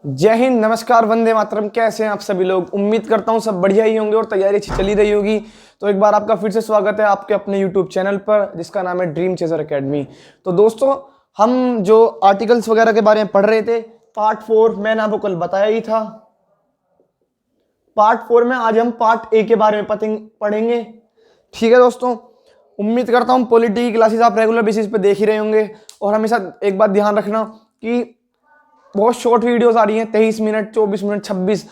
जय हिंद, नमस्कार, वंदे मातरम। कैसे हैं आप सभी लोग? उम्मीद करता हूं सब बढ़िया ही होंगे और तैयारी अच्छी चली रही होगी। तो एक बार आपका फिर से स्वागत है आपके अपने यूट्यूब चैनल पर जिसका नाम है ड्रीम चेजर एकेडमी। तो दोस्तों, हम जो आर्टिकल्स वगैरह के बारे में पढ़ रहे थे, पार्ट 4 मैंने आपको कल बताया ही था। पार्ट 4 में आज हम पार्ट ए के बारे में पढ़ेंगे। ठीक है दोस्तों, उम्मीद करता हूं पॉलिटी की क्लासेस आप रेगुलर बेसिस पे देख ही रहे होंगे। और हमेशा एक बात ध्यान रखना कि बहुत शॉर्ट वीडियोस आ रही हैं, 23 मिनट, 24 मिनट, 26।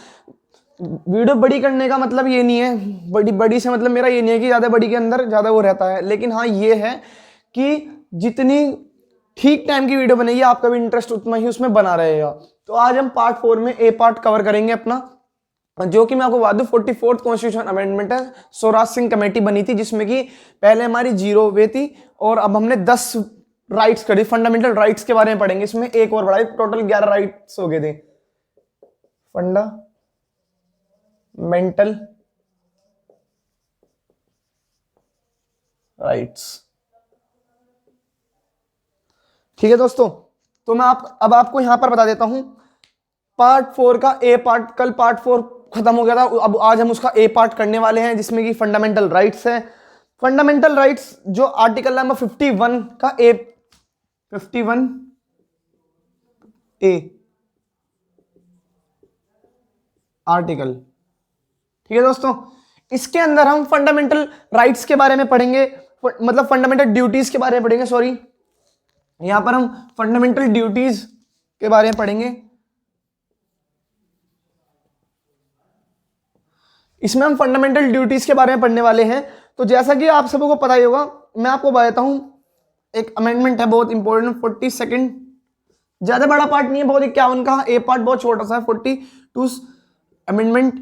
वीडियो बड़ी करने का मतलब ये नहीं है, बड़ी से मतलब मेरा ये नहीं है कि ज़्यादा बड़ी के अंदर ज़्यादा वो रहता है, लेकिन हाँ ये है कि जितनी ठीक टाइम की वीडियो बनेगी आपका भी इंटरेस्ट उतना ही उसमें बना रहेगा। तो आज हम पार्ट 4 में ए पार्ट कवर करेंगे अपना, जो कि मैं आपको बता दूं 44th कॉन्स्टिट्यूशन अमेंडमेंट है। स्वराज सिंह कमेटी बनी थी जिसमें कि पहले हमारी 0 वे थी और अब हमने 10 राइट्स करी। फंडामेंटल राइट्स के बारे में पढ़ेंगे, इसमें एक और बढ़ाई, टोटल 11 राइट्स हो गए थे। Fundamental rights. ठीक है दोस्तों, तो मैं अब आपको यहां पर बता देता हूं पार्ट 4 का ए पार्ट। कल पार्ट 4 खत्म हो गया था, अब आज हम उसका ए पार्ट करने वाले हैं जिसमें कि फंडामेंटल राइट्स है। फंडामेंटल राइट्स जो आर्टिकल नंबर 51 का ए, 51 ए आर्टिकल। ठीक है दोस्तों, इसके अंदर हम फंडामेंटल राइट्स के बारे में पढ़ेंगे, मतलब फंडामेंटल ड्यूटीज के बारे में पढ़ेंगे। सॉरी, यहां पर हम फंडामेंटल ड्यूटीज के बारे में पढ़ेंगे। इसमें हम फंडामेंटल ड्यूटीज के बारे में पढ़ने वाले हैं। तो जैसा कि आप सबको पता ही होगा, मैं आपको बताता हूं, एक अमेंडमेंट है बहुत इंपॉर्टेंट, 42, ज्यादा बड़ा पार्ट नहीं है, बहुत 51 का ए पार्ट बहुत छोटा सा है। 42 अमेंडमेंट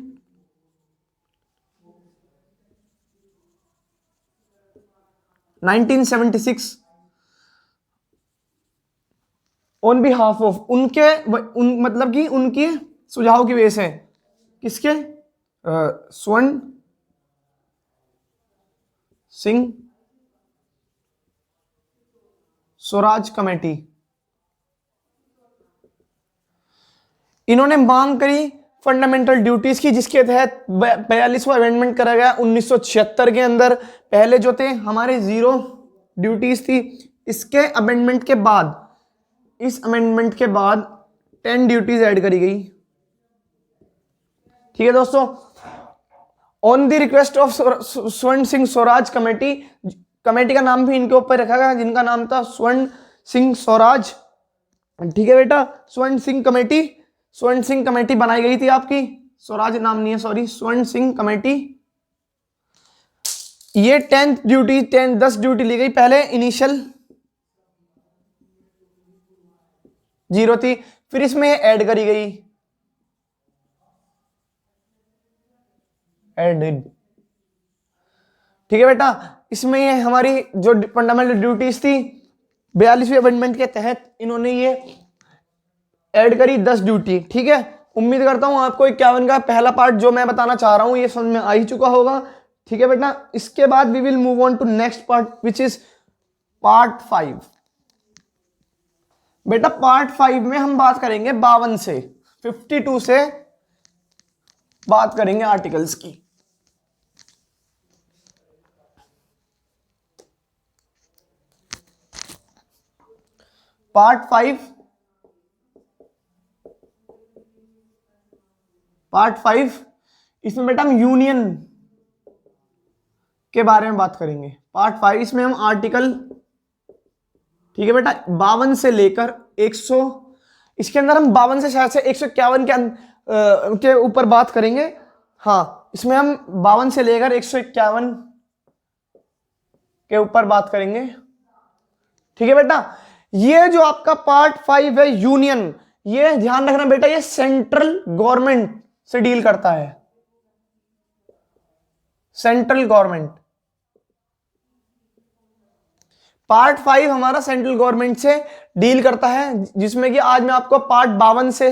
1976 ऑन बिहाफ ऑफ मतलब कि उनके सुझाव की वजह से, किसके? स्वर्ण सिंह स्वराज कमेटी। इन्होंने मांग करी फंडामेंटल ड्यूटीज की, जिसके तहत 42वां अमेंडमेंट करा गया 1976 के अंदर। पहले जो थे हमारे 0 ड्यूटीज थी। इसके अमेंडमेंट के बाद, इस अमेंडमेंट के बाद 10 ड्यूटीज ऐड करी गई। ठीक है दोस्तों, ऑन द रिक्वेस्ट ऑफ स्वर्ण सिंह स्वराज कमेटी, कमेटी का नाम भी इनके ऊपर रखा गया जिनका नाम था स्वर्ण सिंह स्वराज। ठीक है बेटा, स्वर्ण सिंह कमेटी, स्वर्ण सिंह कमेटी बनाई गई थी आपकी, स्वराज नाम नहीं है, सॉरी, स्वर्ण सिंह कमेटी। ये 10 ड्यूटी ली गई। पहले इनिशियल 0 थी, फिर इसमें ऐड करी गई, एडेड। ठीक है बेटा, इसमें ये हमारी जो फंडामेंटल ड्यूटीज थी 42वें अमेंडमेंट के तहत इन्होंने ये ऐड करी 10 ड्यूटी। ठीक है, उम्मीद करता हूं आपको 51 का पहला पार्ट जो मैं बताना चाह रहा हूं ये समझ में आ ही चुका होगा। ठीक है बेटा, इसके बाद we will move on to next part which is part 5। बेटा पार्ट 5 में हम बात करेंगे 52 से 52 से बात करेंगे आर्टिकल्स की। पार्ट 5 इसमें बेटा हम यूनियन के बारे में बात करेंगे। पार्ट 5 इसमें हम आर्टिकल, ठीक है बेटा, 52 से लेकर 100, इसके अंदर हम 52 से शायद से 151 के ऊपर बात करेंगे। हाँ, इसमें हम 52 से लेकर 151 के ऊपर बात करेंगे। ठीक है बेटा, ये जो आपका पार्ट 5 है यूनियन, ये ध्यान रखना बेटा, ये सेंट्रल गवर्नमेंट से डील करता है, सेंट्रल गवर्नमेंट। पार्ट 5 हमारा सेंट्रल गवर्नमेंट से डील करता है, जिसमें कि आज मैं आपको पार्ट 52 से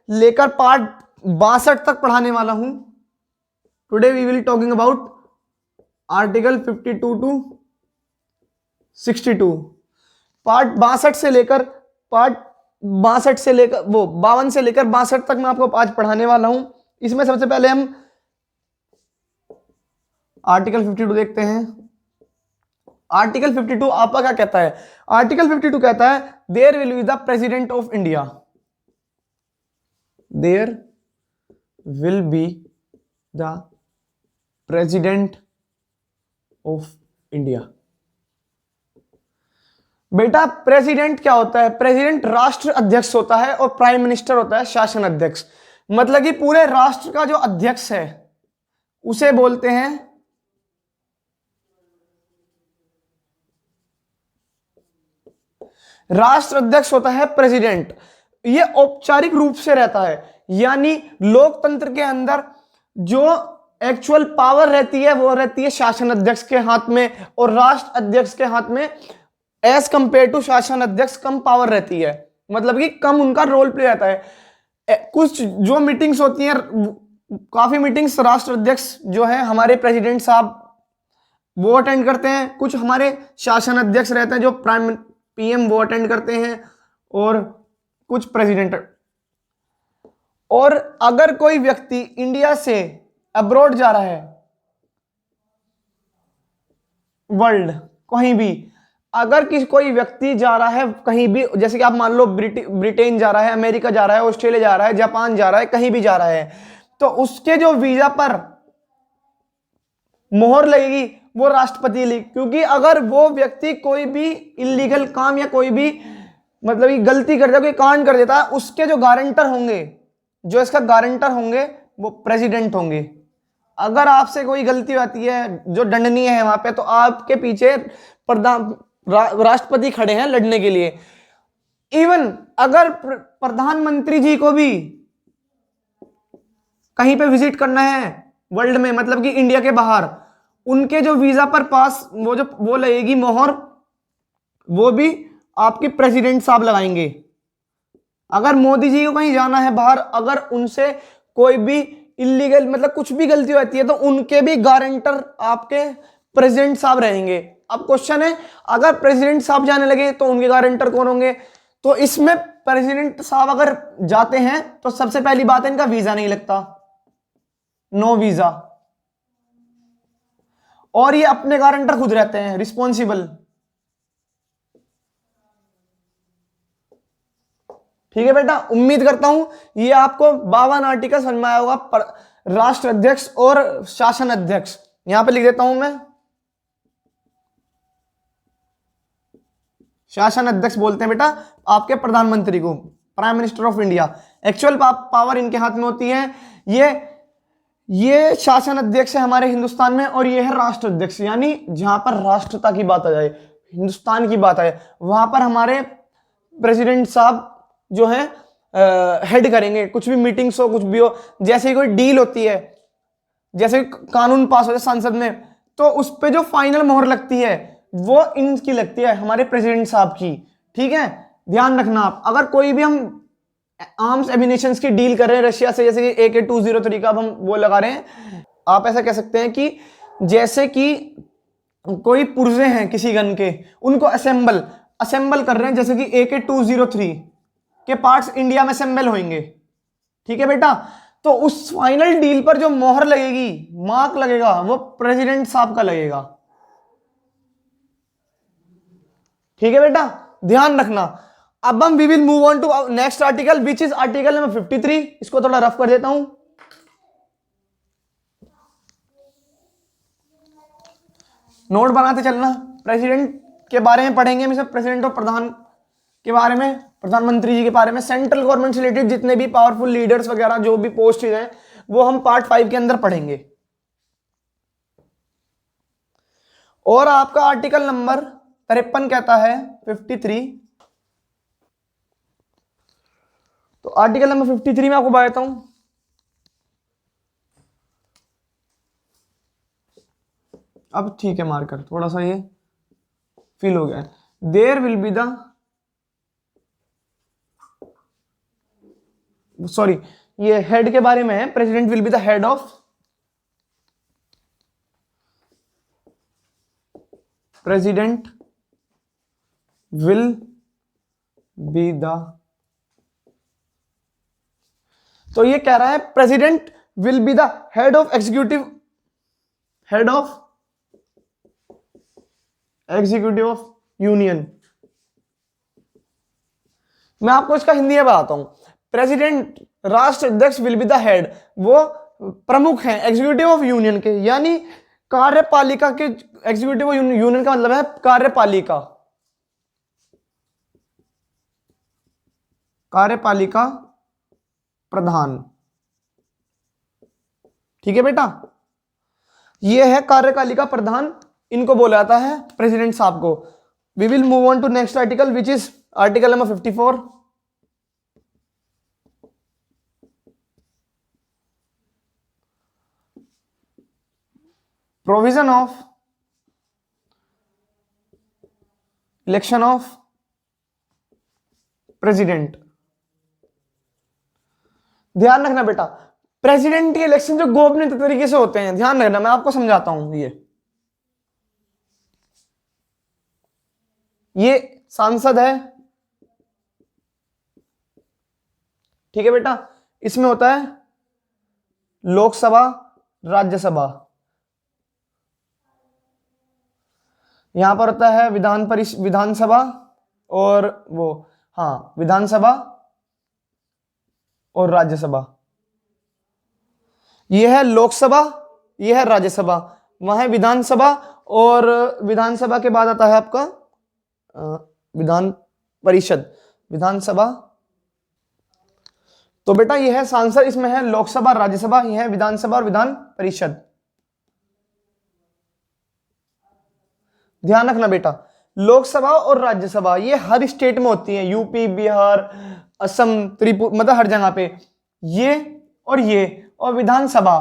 लेकर पार्ट 62 तक पढ़ाने वाला हूं। Today we will talking about article 52 to 62। Part 62 से लेकर पार्ट 62 से लेकर 52 से लेकर 62 तक मैं आपको आज पढ़ाने वाला हूं। इसमें सबसे पहले हम आर्टिकल 52 देखते हैं। आर्टिकल 52 आपका क्या कहता है? आर्टिकल 52 कहता है there will be the president of India, there will be the president of India. बेटा प्रेसिडेंट क्या होता है? प्रेसिडेंट राष्ट्र अध्यक्ष होता है और प्राइम मिनिस्टर होता है शासन अध्यक्ष। मतलब कि पूरे राष्ट्र का जो अध्यक्ष है उसे बोलते हैं राष्ट्र अध्यक्ष होता है प्रेसिडेंट। ये औपचारिक रूप से रहता है, यानी लोकतंत्र के अंदर जो एक्चुअल पावर रहती है वो रहती है शासन अध्यक्ष के हाथ में, और राष्ट्र अध्यक्ष के हाथ में एज कंपेयर टू शासन अध्यक्ष कम पावर रहती है, मतलब कि कम उनका रोल प्ले रहता है। कुछ जो मीटिंग्स होती हैं, काफी मीटिंग्स राष्ट्र अध्यक्ष जो है हमारे प्रेसिडेंट साहब वो अटेंड करते हैं, कुछ हमारे शासन अध्यक्ष रहते हैं जो प्राइम पीएम वो अटेंड करते हैं, और कुछ प्रेसिडेंट। और अगर कोई व्यक्ति इंडिया से अब्रॉड जा रहा है, वर्ल्ड कहीं भी, अगर कोई व्यक्ति जा रहा है कहीं भी, जैसे कि आप मान लो ब्रिटेन जा रहा है, अमेरिका जा रहा है, ऑस्ट्रेलिया जा रहा है, जापान जा रहा है, कहीं भी जा रहा है, तो उसके जो वीजा पर मोहर लगेगी वो राष्ट्रपति लिख, क्योंकि अगर वो व्यक्ति कोई भी इलीगल काम या कोई भी मतलब कि गलती कर देता, कोई कांड कर देता है, उसके जो गारंटर होंगे, जो इसका गारंटर होंगे वो प्रेसिडेंट होंगे। अगर आपसे कोई गलती आती है जो दंडनीय है वहां पे, तो आपके पीछे राष्ट्रपति खड़े हैं लड़ने के लिए। इवन अगर प्रधानमंत्री जी को भी कहीं पे विजिट करना है वर्ल्ड में, मतलब कि इंडिया के बाहर, उनके जो वीजा पर पास वो लगेगी मोहर, वो भी आपके प्रेसिडेंट साहब लगाएंगे। अगर मोदी जी को कहीं जाना है बाहर, अगर उनसे कोई भी इलीगल मतलब कुछ भी गलती होती है, तो उनके भी गारंटर आपके प्रेसिडेंट साहब रहेंगे। अब क्वेश्चन है, अगर प्रेसिडेंट साहब जाने लगे तो उनके गारंटर कौन होंगे? तो इसमें प्रेसिडेंट साहब अगर जाते हैं तो सबसे पहली बात है इनका वीजा नहीं लगता, नो वीजा, और ये अपने गारंटर खुद रहते हैं, रिस्पॉन्सिबल। ठीक है बेटा, उम्मीद करता हूं ये आपको 52 आर्टिकल समझ में आया होगा। राष्ट्र अध्यक्ष और शासन अध्यक्ष यहां पे लिख देता हूं मैं, शासन अध्यक्ष बोलते हैं बेटा आपके प्रधानमंत्री को, prime minister of India. Actual power इनके हाथ में होती है। ये शासन अध्यक्ष है हमारे हिंदुस्तान में, और ये है राष्ट्र अध्यक्ष, यानी जहां पर राष्ट्रता की बात आ जाए, हिंदुस्तान की बात आए, वहां पर हमारे प्रेसिडेंट साहब जो है हेड करेंगे। कुछ भी मीटिंग्स हो, कुछ भी हो, जैसे कोई डील होती है, जैसे कानून पास होता है संसद में, तो उस पर जो फाइनल मोहर लगती है वो इनकी लगती है, हमारे प्रेसिडेंट साहब की। ठीक है, ध्यान रखना आप। अगर कोई भी हम आर्म्स एमिनेशंस की डील कर रहे हैं रशिया से, जैसे कि AK-203 का हम वो लगा रहे हैं, आप ऐसा कह सकते हैं कि जैसे कि कोई पुर्जे हैं किसी गन के, उनको असेंबल कर रहे हैं, जैसे कि AK-203 के पार्ट्स इंडिया में असेंबल होंगे। ठीक है बेटा, तो उस फाइनल डील पर जो मोहर लगेगी, मार्क लगेगा, वो प्रेसिडेंट साहब का लगेगा। ठीक है बेटा, ध्यान रखना। अब हम we will move on to next article which is article number 53। इसको थोड़ा रफ कर देता हूं। नोट बनाते चलना। प्रेसिडेंट के बारे में पढ़ेंगे हम, प्रेसिडेंट और प्रधान के बारे में, प्रधानमंत्री जी के बारे में, सेंट्रल गवर्नमेंट से रिलेटेड जितने भी पावरफुल लीडर्स वगैरह जो भी पोस्ट हैं वो हम पार्ट 5 के अंदर पढ़ेंगे। और आपका आर्टिकल नंबर 53 कहता है 53। तो आर्टिकल नंबर 53 में आपको बताता हूं। अब ठीक है, मार्कर थोड़ा सा ये फील हो गया है। There will be the, sorry ये हेड के बारे में है, president will be the head of, president will be the तो ये कह रहा है president will be the head of executive of union. मैं आपको इसका हिंदी में बताता हूं। प्रेसिडेंट, राष्ट्र अध्यक्ष, विल बी द हेड, वो प्रमुख हैं एग्जीक्यूटिव ऑफ यूनियन के, यानी कार्यपालिका के। एग्जीक्यूटिव ऑफ यूनियन का मतलब है कार्यपालिका, कार्यपालिका प्रधान। ठीक है बेटा, ये है कार्यपालिका प्रधान, इनको बोला जाता है प्रेसिडेंट साहब को। We will move on to next article which is article number 54। Provision of election of president. ध्यान रखना बेटा, प्रेसिडेंट के इलेक्शन जो गोपनीय तरीके से होते हैं, ध्यान रखना, मैं आपको समझाता हूं। ये सांसद है, ठीक है बेटा, इसमें होता है लोकसभा, राज्यसभा, यहां पर होता है विधानसभा और वो, हाँ, विधानसभा और राज्यसभा। यह है लोकसभा, यह है राज्यसभा, वहां है विधानसभा, और विधानसभा के बाद आता है आपका विधान परिषद, विधानसभा। तो बेटा यह है सांसद, इसमें है लोकसभा, राज्यसभा, यह है विधानसभा और विधान परिषद। ध्यान रखना बेटा, लोकसभा और राज्यसभा ये हर स्टेट में होती है, यूपी, बिहार, असम, त्रिपुरा, मतलब हर जगह पे ये और विधानसभा,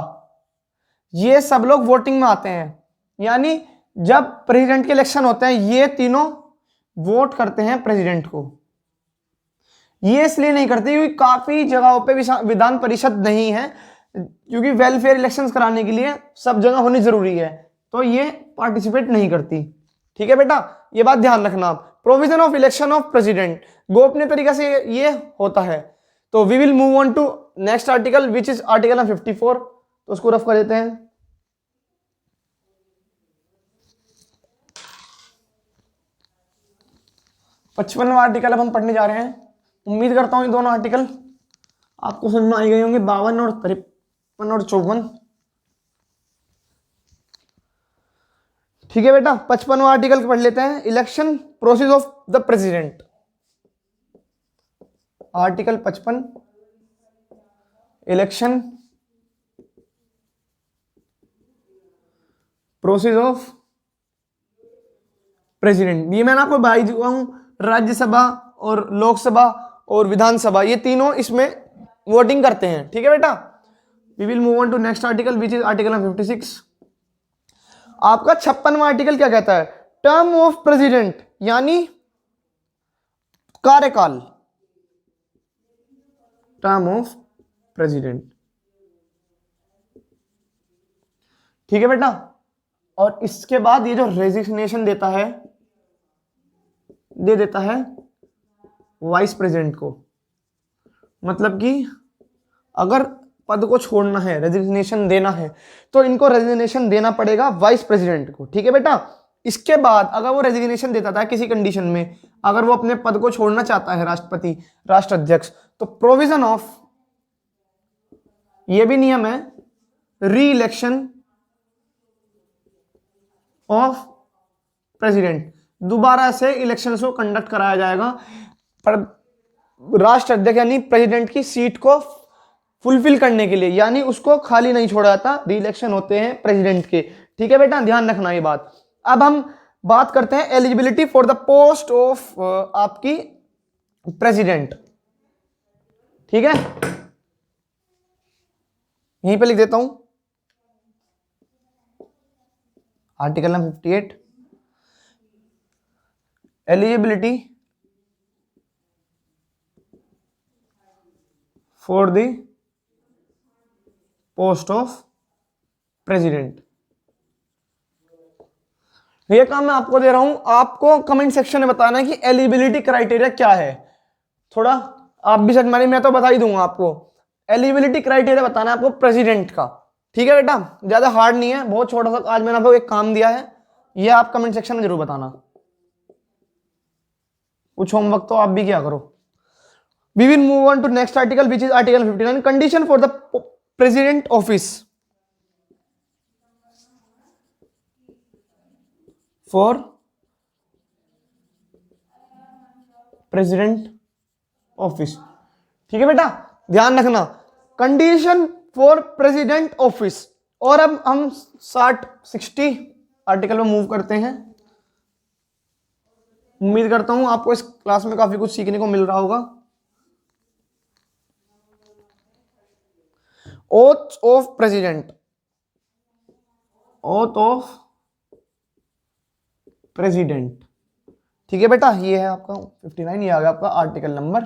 ये सब लोग वोटिंग में आते हैं। यानी जब प्रेसिडेंट के इलेक्शन होते हैं, ये तीनों वोट करते हैं प्रेसिडेंट को। ये इसलिए नहीं करते क्योंकि काफी जगहों पे विधान परिषद नहीं है, क्योंकि वेलफेयर इलेक्शंस कराने के लिए सब जगह होनी जरूरी है, तो ये पार्टिसिपेट नहीं करती। ठीक है बेटा, ये बात ध्यान रखना आप। Provision of election of president, गोपनीय तरीके से ये होता है। तो we will move on to next article which is article 54। तो उसको रफ कर देते हैं। पचपनवा आर्टिकल अब हम पढ़ने जा रहे हैं। उम्मीद करता हूं ये दोनों आर्टिकल आपको समझ में आ गए होंगे, 52 और 53 और 54। ठीक है बेटा, 55वां आर्टिकल पढ़ लेते हैं, election process of the president. Article 55, election process of president. ये मैंने आपको बताई चुका हूं, राज्यसभा और लोकसभा और विधानसभा ये तीनों इसमें वोटिंग करते हैं। ठीक है बेटा, we will move on to next article which is article 56। आपका 56वां आर्टिकल क्या कहता है? टर्म ऑफ प्रेसिडेंट, यानी कार्यकाल, टर्म ऑफ प्रेसिडेंट। ठीक है बेटा, और इसके बाद ये जो रेजिग्नेशन देता है, दे देता है वाइस प्रेसिडेंट को। मतलब कि अगर पद को छोड़ना है, रेजिग्नेशन देना है, तो इनको रेजिग्नेशन देना पड़ेगा वाइस प्रेसिडेंट को। ठीक है बेटा, इसके बाद अगर वो रेजिग्नेशन देता था किसी कंडीशन में, अगर वो अपने पद को छोड़ना चाहता है राष्ट्रपति, राष्ट्राध्यक्ष, तो प्रोविजन ऑफ, ये भी नियम है, री इलेक्शन ऑफ प्रेसिडेंट, दोबारा से इलेक्शन को कंडक्ट कराया जाएगा, पर राष्ट्र अध्यक्ष यानी प्रेसिडेंट की सीट को फुलफिल करने के लिए, यानी उसको खाली नहीं छोड़ा जाता, री इलेक्शन होते हैं प्रेसिडेंट के। ठीक है बेटा, ध्यान रखना ये बात। अब हम बात करते हैं eligibility for the post of आपकी प्रेसिडेंट। ठीक है, यहीं पे लिख देता हूं, article number 58, eligibility for the post of president. ये काम मैं आपको दे रहा हूं, आपको कमेंट सेक्शन में बताना है कि एलिजिबिलिटी क्राइटेरिया क्या है। थोड़ा आप भी समझ मानिए, मैं तो बता ही दूंगा आपको। एलिजिबिलिटी क्राइटेरिया बताना है आपको प्रेसिडेंट का। ठीक है बेटा, ज्यादा हार्ड नहीं है, बहुत छोटा सा आज मैंने आपको एक काम दिया है, ये आप कमेंट सेक्शन में जरूर बताना। कुछ होमवर्क तो आप भी क्या करो। We will move on to next article which is article 59, condition for the president office. For president office, ठीक है बेटा, ध्यान रखना, कंडीशन फॉर प्रेसिडेंट ऑफिस। और अब हम 60 आर्टिकल में मूव करते हैं। उम्मीद करता हूं आपको इस क्लास में काफी कुछ सीखने को मिल रहा होगा। Oath of president, oath of president, ठीक है बेटा, ये है आपका 59, ये आ गया आपका article number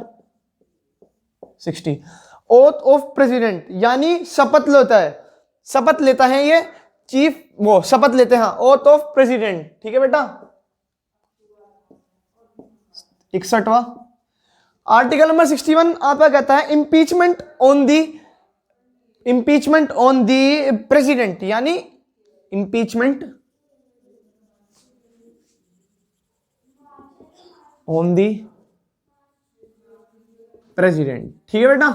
60। Oath of president यानी शपथ लेता है, शपथ लेता है ये चीफ, वो शपथ लेते हैं, ओथ ऑफ प्रेसिडेंट, ठीक है बेटा। 61वां आर्टिकल नंबर 61 आपका कहता है इम्पीचमेंट ऑन दी प्रेसिडेंट, यानी इम्पीचमेंट ऑन दी प्रेसिडेंट, ठीक है बेटा,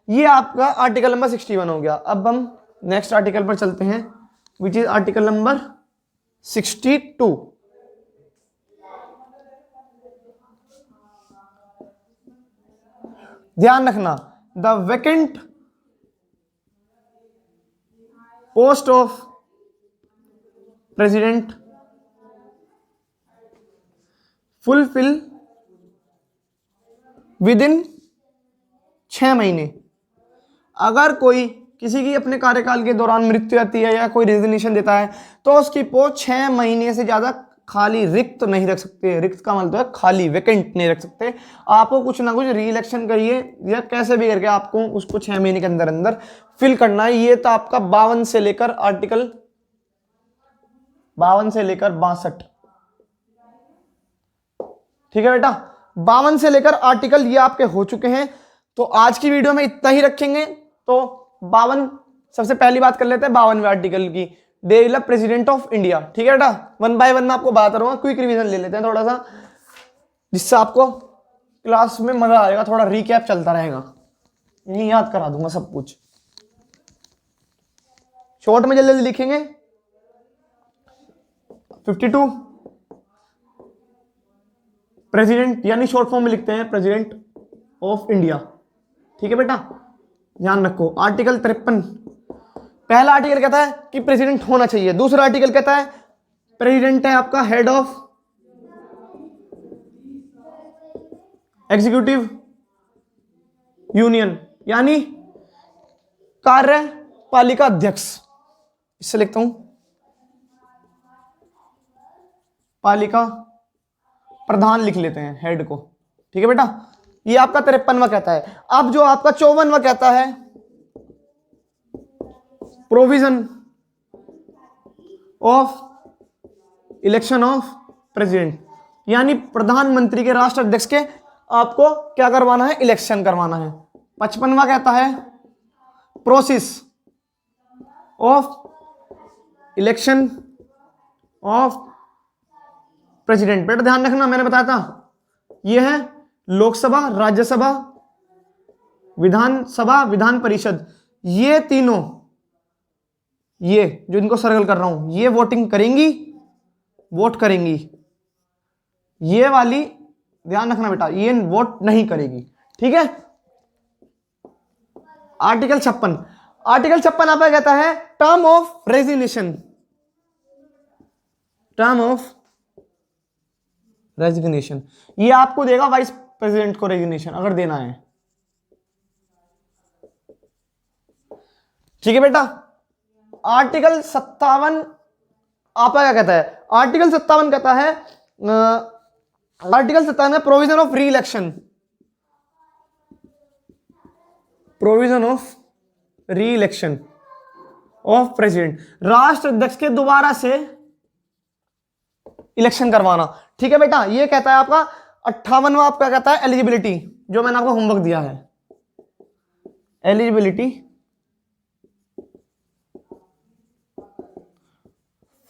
ये आपका आर्टिकल नंबर 61 हो गया। अब हम नेक्स्ट आर्टिकल पर चलते हैं विच इज आर्टिकल नंबर 62। ध्यान रखना, the vacant post of president fulfil with in 6 महीने। अगर कोई किसी की अपने कार्यकाल के दौरान मृत्यु आती है या कोई रेजिग्नेशन देता है तो उसकी पोस्ट 6 महीने से ज्यादा खाली रिक्त नहीं रख सकते। रिक्त का मतलब है खाली, वैकेंट नहीं रख सकते। आपको कुछ ना कुछ री इलेक्शन करिए या कैसे भी करके आपको उसको 6 महीने के अंदर अंदर फिल करना है। ये तो आपका 52 से लेकर आर्टिकल 52 से लेकर 62, ठीक है बेटा, 52 से लेकर आर्टिकल ये आपके हो चुके हैं। तो आज की वीडियो में इतना ही रखेंगे। तो 52, सबसे पहली बात कर लेते हैं 52वें आर्टिकल की, डेवलप प्रेसिडेंट ऑफ इंडिया, ठीक है बेटा। 1 बाय 1 में आपको बात करूंगा, क्विक रिवीजन ले लेते हैं थोड़ा सा, जिससे आपको क्लास में मजा आएगा, थोड़ा रिकैप चलता रहेगा, नहीं याद करा दूंगा सब कुछ। शॉर्ट में जल्दी जल्दी लिखेंगे। 52 प्रेसिडेंट यानी शॉर्ट फॉर्म में लिखते हैं प्रेसिडेंट ऑफ इंडिया, ठीक है बेटा, ध्यान रखो। आर्टिकल 53, पहला आर्टिकल कहता है कि प्रेसिडेंट होना चाहिए। दूसरा आर्टिकल कहता है प्रेसिडेंट है आपका हेड ऑफ एग्जीक्यूटिव यूनियन, यानी कार्यपालिका अध्यक्ष, इससे लिखता हूं पालिका प्रधान, लिख लेते हैं हेड को, ठीक है बेटा। ये आपका 53वां कहता है। अब जो आपका 54वां कहता है provision of election of president, यानी प्रधानमंत्री के राष्ट्र अध्यक्ष के आपको क्या करवाना है, इलेक्शन करवाना है। 55वां कहता है process of election of president. बेटा ध्यान रखना, मैंने बताया था ये है लोकसभा, राज्यसभा, विधानसभा, विधान परिषद, ये तीनों, ये जो इनको सर्कल कर रहा हूं, ये वोटिंग करेंगी, वोट करेंगी। ये वाली ध्यान रखना बेटा, ये वोट नहीं करेगी, ठीक है। आर्टिकल 56, आर्टिकल 56 आपका कहता है term of resignation, term of resignation, ये आपको देगा वाइस प्रेसिडेंट को रेजिग्नेशन अगर देना है, ठीक है बेटा। आर्टिकल 57 आपका क्या कहता है, आर्टिकल 57 कहता है आर्टिकल 57 में प्रोविजन ऑफ री इलेक्शन, प्रोविजन ऑफ री इलेक्शन ऑफ प्रेसिडेंट, राष्ट्र अध्यक्ष के दोबारा से इलेक्शन करवाना, ठीक है बेटा। ये कहता है आपका 58वां आपका कहता है एलिजिबिलिटी, जो मैंने आपको होमवर्क दिया है। Eligibility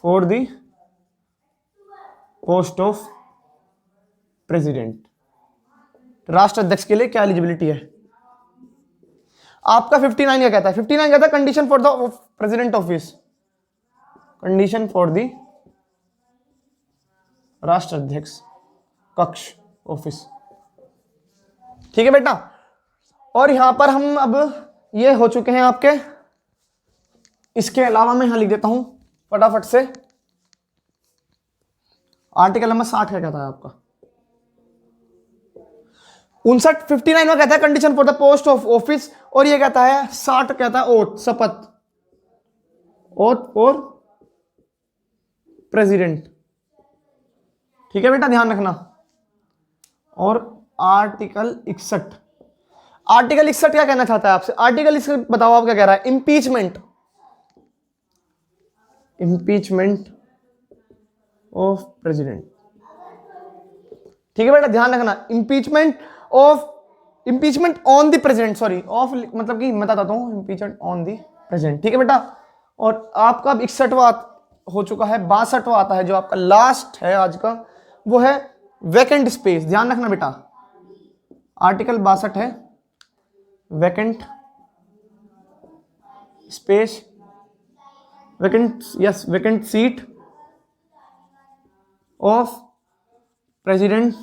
for the post of president, राष्ट्राध्यक्ष के लिए क्या एलिजिबिलिटी है आपका 59 क्या कहता है? 59 कहता है condition for the president office, condition for the राष्ट्राध्यक्ष कक्ष ऑफिस। ठीक है बेटा, और यहां पर हम अब ये हो चुके हैं आपके। इसके अलावा मैं यहां लिख देता हूं फटाफट से, आर्टिकल नंबर 60 क्या कहता है आपका? 59 में कहता है condition for the post of office, और ये कहता है 60 कहता है ओथ, शपथ, ओथ फॉर प्रेसिडेंट। ठीक है बेटा, ध्यान रखना। और आर्टिकल 61, आर्टिकल 61 क्या कहना चाहता है आपसे? आर्टिकल 61 बताओ आप क्या कह रहा है? Impeachment, impeachment of president. ठीक है बेटा, ध्यान रखना। Impeachment on the president, sorry of मतलब कि मैं बताता हूं, इंपीचमेंट ऑन द प्रेसिडेंट। ठीक है बेटा, और आपका अब 61वां हो चुका है, 62वां आता है जो आपका लास्ट है आज का, वो है वैकेंट स्पेस। ध्यान रखना बेटा, आर्टिकल 62 है vacant space, vacant, yes, vacant seat of president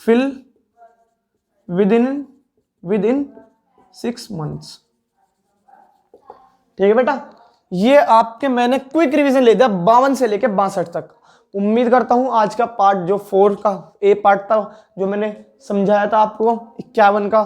fill within 6 months। ठीक है बेटा, ये आपके मैंने क्विक रिवीजन ले दिया 52 से लेके 62 तक। उम्मीद करता हूं आज का पार्ट जो 4 का ए पार्ट था, जो मैंने समझाया था आपको 51 का,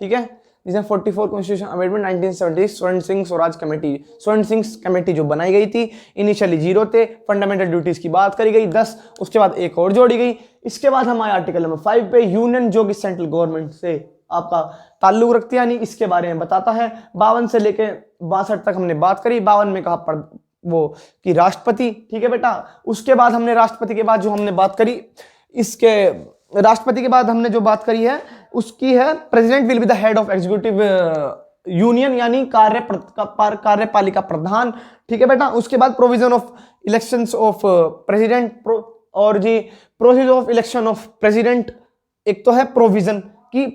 ठीक है, जिसमें 44 कॉन्स्टिट्यूशन अमेंडमेंट 1970 स्वर्ण सिंह स्वराज कमेटी, स्वर्ण सिंह कमेटी जो बनाई गई थी, इनिशियली 0 थे, फंडामेंटल ड्यूटीज की बात करी गई 10, उसके बाद एक और जोड़ी गई। इसके बाद हम आए आर्टिकल नंबर 5 पे, यूनियन जो कि सेंट्रल गवर्नमेंट से आपका ताल्लुक रखती है, यानी इसके बारे में बताता है। 52 से लेके 62 तक हमने बात करी। 52 में कहा पर वो कि राष्ट्रपति, ठीक है बेटा। उसके बाद हमने राष्ट्रपति के बाद जो हमने बात करी, इसके राष्ट्रपति के बाद हमने जो बात करी है उसकी है president will be the head of executive union, यानी कार्यपालिका प्रधान। ठीक है बेटा, उसके बाद provision of elections of president और जी procedure of election of president. एक तो है प्रोविजन की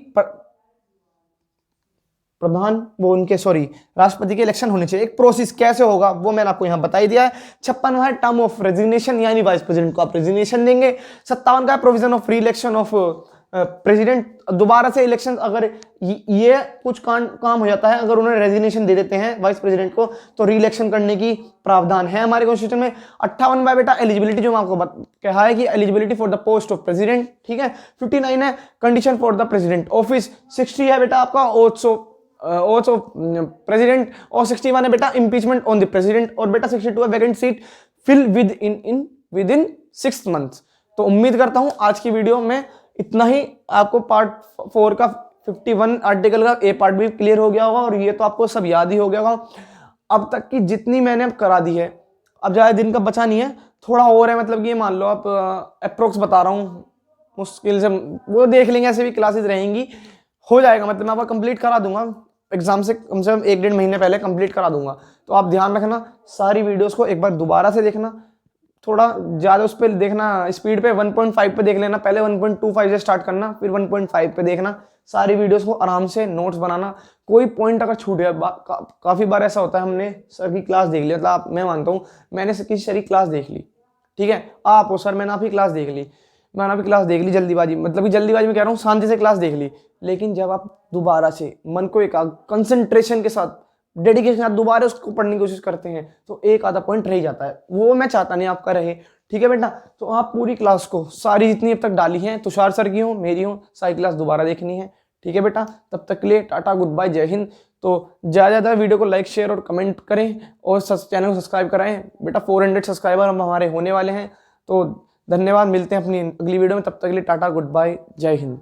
प्रधान, वो उनके सॉरी राष्ट्रपति के इलेक्शन होने चाहिए, एक प्रोसेस कैसे होगा वो मैंने आपको यहां बता ही दिया है। 56वां है टर्म ऑफ रेजिग्नेशन, यानी वाइस प्रेसिडेंट को आप रेजिग्नेशन देंगे। 57 का प्रोविजन ऑफ री इलेक्शन ऑफ प्रेसिडेंट, दोबारा से इलेक्शन, अगर ये कुछ काम हो जाता है, अगर उन्होंने रेजिग्नेशन दे देते हैं वाइस प्रेसिडेंट को, तो री इलेक्शन करने की प्रावधान है हमारे कॉन्स्टिट्यूशन में। 58 में बेटा एलिजिबिलिटी, जो मैं आपको कहा है कि eligibility for the post of president, ठीक है। 59 है condition for the president office. 60 है बेटा आपका ओथ ऑफ प्रेसिडेंट, और 61 है बेटा इंपीचमेंट ऑन द प्रेसिडेंट, और बेटा 62 है vacant seat fill within 6 months। तो उम्मीद करता हूं आज की वीडियो में इतना ही आपको पार्ट 4 का 51 आर्टिकल का ए पार्ट भी क्लियर हो गया होगा, और ये तो आपको सब याद ही हो गया होगा। अब तक की जितनी मैंने अब करा दी है, अब ज़्यादा दिन का बचा नहीं है, थोड़ा और है, मतलब ये मान लो आप अप्रोक्स बता रहा हूँ, मुश्किल से वो देख लेंगे, ऐसे भी क्लासेस रहेंगी, हो जाएगा, मतलब मैं आपका कंप्लीट करा दूंगा एग्जाम से कम 1-1.5 महीने पहले कंप्लीट करा दूंगा। तो आप ध्यान रखना, सारी वीडियोस को एक बार दोबारा से देखना, थोड़ा ज़्यादा उस पर देखना, स्पीड पे 1.5 पे देख लेना, पहले 1.25 से स्टार्ट करना, फिर 1.5 पे देखना, सारी वीडियोस को आराम से नोट्स बनाना। कोई पॉइंट अगर छूट गया, काफ़ी बार ऐसा होता है, हमने सर की क्लास देख लिया, मतलब मैं मानता हूँ मैंने किसी सर की क्लास देख ली, ठीक है, आप हो सर मैंने आपकी क्लास देख ली, मैंने आपकी क्लास देख ली जल्दीबाजी, मतलब कि जल्दीबाजी में कह रहा हूँ, शांति से क्लास देख ली, लेकिन जब आप दोबारा से मन को एक कंसंट्रेशन के साथ, डेडिकेशन के साथ दोबारा उसको पढ़ने की कोशिश करते हैं, तो एक आधा पॉइंट रह जाता है, वो मैं चाहता नहीं आपका रहे, ठीक है बेटा। तो आप पूरी क्लास को, सारी जितनी अब तक डाली हैं, तुषार सर की हो, मेरी हो, सारी क्लास दोबारा देखनी है, ठीक है बेटा। तब तक के लिए टाटा, गुड बाय, जय हिंद। तो ज़्यादा वीडियो को लाइक, शेयर और कमेंट करें, और चैनल को सब्सक्राइब कराएं बेटा। 400 सब्सक्राइबर हम हमारे होने वाले हैं, तो धन्यवाद, मिलते हैं अपनी अगली वीडियो में, तब तक के लिए टाटा, गुड बाय, जय हिंद।